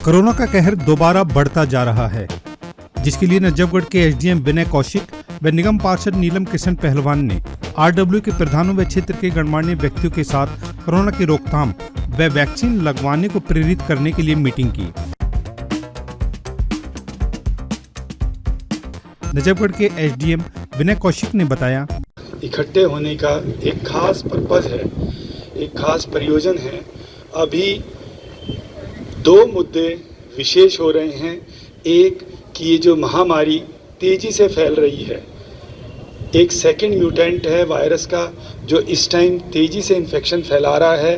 Corona का कहर दोबारा बढ़ता जा रहा है, जिसके लिए नजफगढ़ के एसडीएम विनय कौशिक व निगम पार्षद नीलम किशन पहलवान ने आरडब्ल्यू के प्रधानों व क्षेत्र के गणमान्य व्यक्तियों के साथ कोरोना की रोकथाम व वैक्सीन लगवाने को प्रेरित करने के लिए मीटिंग की। नजफगढ़ के एसडीएम विनय कौशिक ने बताया, इकट्ठे होने का एक खास पर्पज है, एक खास प्रयोजन है। अभी दो मुद्दे विशेष हो रहे हैं। एक कि ये जो महामारी तेजी से फैल रही है, एक सेकंड म्यूटेंट है वायरस का जो इस टाइम तेजी से इन्फेक्शन फैला रहा है।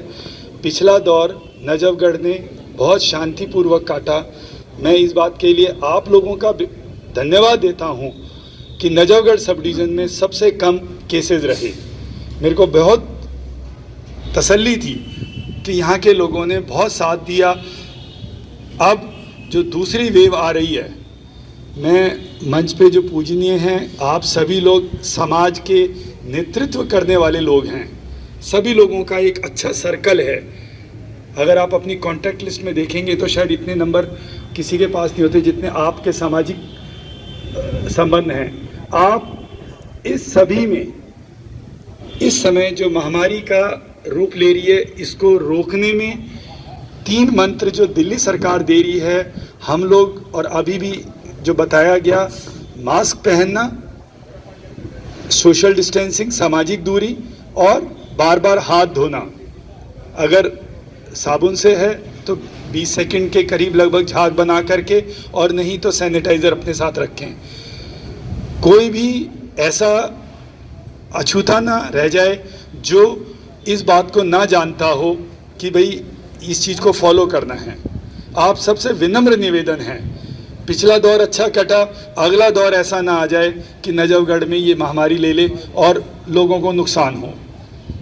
पिछला दौर नजफगढ़ ने बहुत शांतिपूर्वक काटा। मैं इस बात के लिए आप लोगों का धन्यवाद देता हूँ कि नजफगढ़ सब डिवीज़न में सबसे कम केसेस रहे। मेरे को बहुत तसल्ली थी कि यहाँ के लोगों ने बहुत साथ दिया। अब जो दूसरी वेव आ रही है, मैं मंच पे जो पूजनीय हैं, आप सभी लोग समाज के नेतृत्व करने वाले लोग हैं। सभी लोगों का एक अच्छा सर्कल है। अगर आप अपनी कॉन्टैक्ट लिस्ट में देखेंगे तो शायद इतने नंबर किसी के पास नहीं होते जितने आपके सामाजिक संबंध हैं। आप इस सभी में इस समय जो महामारी का रूप ले रही है, इसको रोकने में 3 मंत्र जो दिल्ली सरकार दे रही है, हम लोग और अभी भी जो बताया गया, मास्क पहनना, सोशल डिस्टेंसिंग, सामाजिक दूरी और बार बार हाथ धोना। अगर साबुन से है तो 20 सेकंड के करीब लगभग झाग बना करके, और नहीं तो सैनिटाइज़र अपने साथ रखें। कोई भी ऐसा अछूता ना रह जाए जो इस बात को ना जानता हो कि भाई इस चीज़ को फॉलो करना है। आप सबसे विनम्र निवेदन है, पिछला दौर अच्छा कटा, अगला दौर ऐसा ना आ जाए कि नजफगढ़ में ये महामारी ले ले और लोगों को नुकसान हो।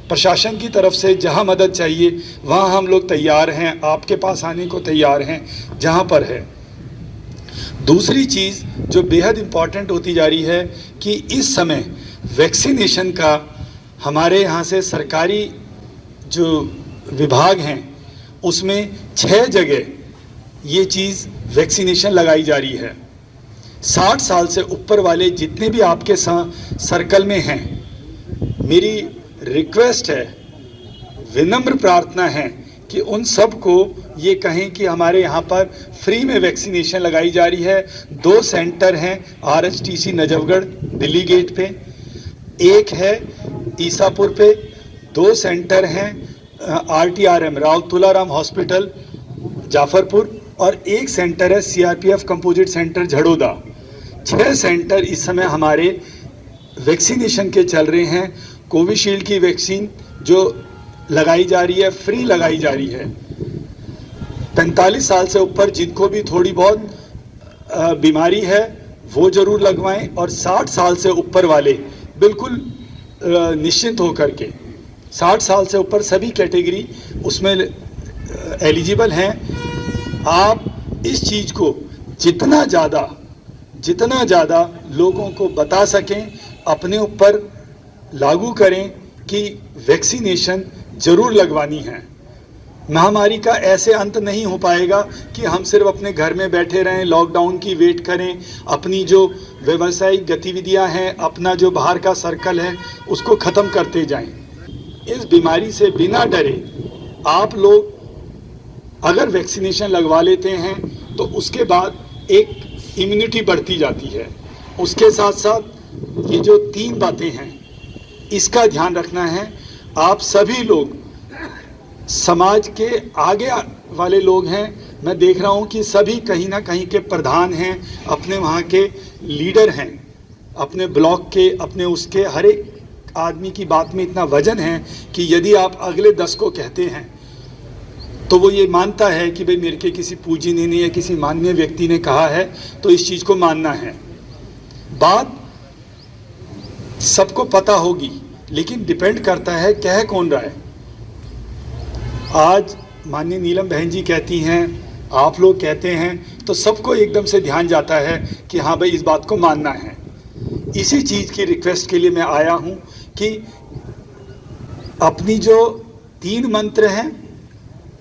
प्रशासन की तरफ से जहां मदद चाहिए वहां हम लोग तैयार हैं, आपके पास आने को तैयार हैं जहां पर है। दूसरी चीज़ जो बेहद इम्पॉर्टेंट होती जा रही है कि इस समय वैक्सीनेशन का हमारे यहाँ से सरकारी जो विभाग हैं उसमें 6 जगह ये चीज़ वैक्सीनेशन लगाई जा रही है। 60 साल से ऊपर वाले जितने भी आपके सर्कल में हैं, मेरी रिक्वेस्ट है, विनम्र प्रार्थना है कि उन सब को ये कहें कि हमारे यहाँ पर फ्री में वैक्सीनेशन लगाई जा रही है। 2 सेंटर हैं RSTC नजफगढ़ दिल्ली गेट पे, एक है ईसापुर पे, 2 सेंटर हैं RTRM राव तुलाराम हॉस्पिटल जाफरपुर, और एक सेंटर है CRPF कंपोजिट सेंटर झड़ोदा। 6 सेंटर इस समय हमारे वैक्सीनेशन के चल रहे हैं। कोविशील्ड की वैक्सीन जो लगाई जा रही है, फ्री लगाई जा रही है। 45 साल से ऊपर जिनको भी थोड़ी बहुत बीमारी है वो जरूर लगवाएं, और 60 साल से ऊपर वाले बिल्कुल निश्चिंत होकर के, 60 साल से ऊपर सभी कैटेगरी उसमें एलिजिबल हैं। आप इस चीज़ को जितना ज़्यादा लोगों को बता सकें, अपने ऊपर लागू करें कि वैक्सीनेशन ज़रूर लगवानी है। महामारी का ऐसे अंत नहीं हो पाएगा कि हम सिर्फ अपने घर में बैठे रहें, लॉकडाउन की वेट करें, अपनी जो व्यावसायिक गतिविधियां हैं, अपना जो बाहर का सर्कल है, उसको ख़त्म करते जाएं। इस बीमारी से बिना डरे आप लोग अगर वैक्सीनेशन लगवा लेते हैं तो उसके बाद एक इम्यूनिटी बढ़ती जाती है। उसके साथ साथ ये जो 3 बातें हैं, इसका ध्यान रखना है। आप सभी लोग समाज के आगे वाले लोग हैं। मैं देख रहा हूं कि सभी कहीं ना कहीं के प्रधान हैं, अपने वहाँ के लीडर हैं, अपने ब्लॉक के, अपने उसके, हर एक आदमी की बात में इतना वजन है कि यदि आप अगले 10 को कहते हैं तो वो ये मानता है कि भाई मेरे के किसी पूजनीय ने या किसी माननीय व्यक्ति ने कहा है तो इस चीज़ को मानना है। बात सबको पता होगी, लेकिन डिपेंड करता है कह कौन रहा है। आज माननीय नीलम बहन जी कहती हैं, आप लोग कहते हैं, तो सबको एकदम से ध्यान जाता है कि हाँ भाई इस बात को मानना है। इसी चीज़ की रिक्वेस्ट के लिए मैं आया हूँ कि अपनी जो 3 मंत्र हैं,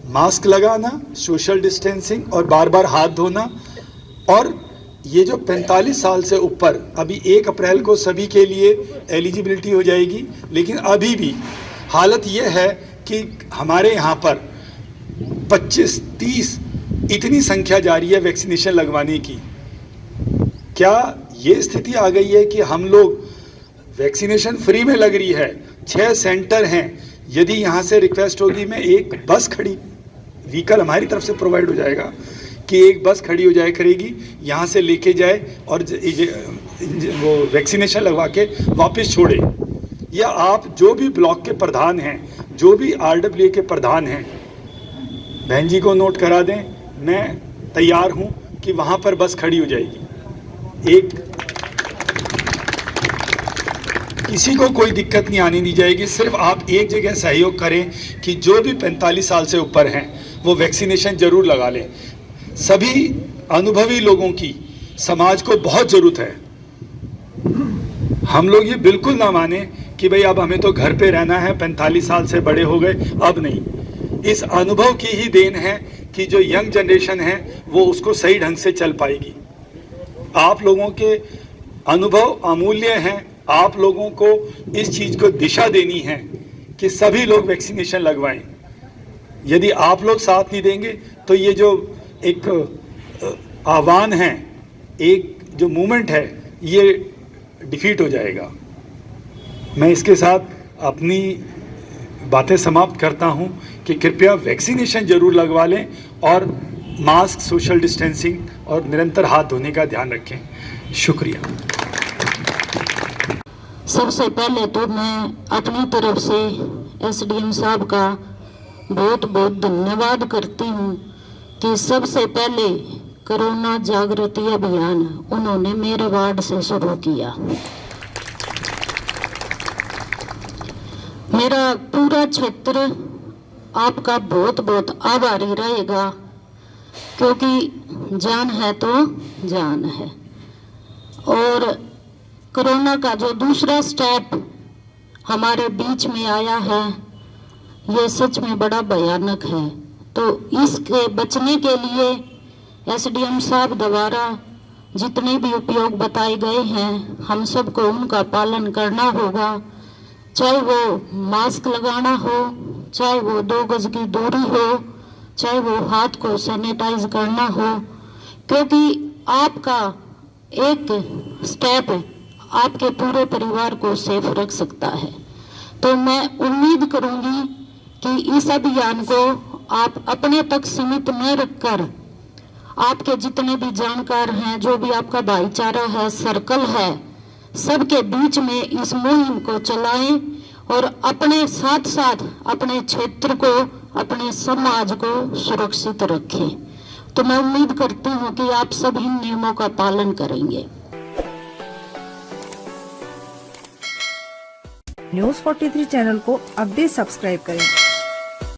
मास्क लगाना, सोशल डिस्टेंसिंग और बार बार हाथ धोना। और ये जो 45 साल से ऊपर, अभी 1 अप्रैल को सभी के लिए एलिजिबिलिटी हो जाएगी, लेकिन अभी भी हालत ये है कि हमारे यहाँ पर 25-30 इतनी संख्या जारी है वैक्सीनेशन लगवाने की। क्या ये स्थिति आ गई है कि हम लोग वैक्सीनेशन फ्री में लग रही है, 6 सेंटर हैं, यदि यहाँ से रिक्वेस्ट होगी, मैं एक बस खड़ी, व्हीकल हमारी तरफ से प्रोवाइड हो जाएगा कि एक बस खड़ी हो जाए करेगी, यहाँ से लेके जाए और वो वैक्सीनेशन लगवा के वापस छोड़े। या आप जो भी ब्लॉक के प्रधान हैं, जो भी RWA के प्रधान हैं, बहन जी को नोट करा दें, मैं तैयार हूँ कि वहाँ पर बस खड़ी हो जाएगी। किसी को कोई दिक्कत नहीं आने दी जाएगी। सिर्फ आप एक जगह सहयोग करें कि जो भी 45 साल से ऊपर हैं वो वैक्सीनेशन जरूर लगा लें। सभी अनुभवी लोगों की समाज को बहुत ज़रूरत है। हम लोग ये बिल्कुल ना माने कि भाई अब हमें तो घर पे रहना है, 45 साल से बड़े हो गए, अब नहीं। इस अनुभव की ही देन है कि जो यंग जनरेशन है वो उसको सही ढंग से चल पाएगी। आप लोगों के अनुभव अमूल्य हैं। आप लोगों को इस चीज़ को दिशा देनी है कि सभी लोग वैक्सीनेशन लगवाएं। यदि आप लोग साथ नहीं देंगे तो ये जो एक आह्वान है, एक जो मूवमेंट है, ये डिफीट हो जाएगा। मैं इसके साथ अपनी बातें समाप्त करता हूं कि कृपया वैक्सीनेशन जरूर लगवा लें और मास्क, सोशल डिस्टेंसिंग और निरंतर हाथ धोने का ध्यान रखें। शुक्रिया। सबसे पहले तो मैं अपनी तरफ से SDM साहब का बहुत बहुत धन्यवाद करती हूँ कि सबसे पहले कोरोना जागृति अभियान उन्होंने मेरे वार्ड से शुरू किया। मेरा पूरा क्षेत्र आपका बहुत बहुत आभारी रहेगा, क्योंकि जान है तो जान है। और कोरोना का जो दूसरा स्टेप हमारे बीच में आया है, यह सच में बड़ा भयानक है। तो इसके बचने के लिए SDM साहब द्वारा जितने भी उपयोग बताए गए हैं, हम सबको उनका पालन करना होगा। चाहे वो मास्क लगाना हो, चाहे वो 2 गज की दूरी हो, चाहे वो हाथ को सैनिटाइज करना हो, क्योंकि आपका एक स्टेप आपके पूरे परिवार को सेफ रख सकता है। तो मैं उम्मीद करूंगी कि इस अभियान को आप अपने तक सीमित न रखकर आपके जितने भी जानकार हैं, जो भी आपका भाईचारा है, सर्कल है, सबके बीच में इस मुहिम को चलाएं और अपने साथ साथ अपने क्षेत्र को, अपने समाज को सुरक्षित रखें। तो मैं उम्मीद करती हूँ कि आप सभी नियमों का पालन करेंगे। न्यूज़ 43 चैनल को अब भी सब्सक्राइब करें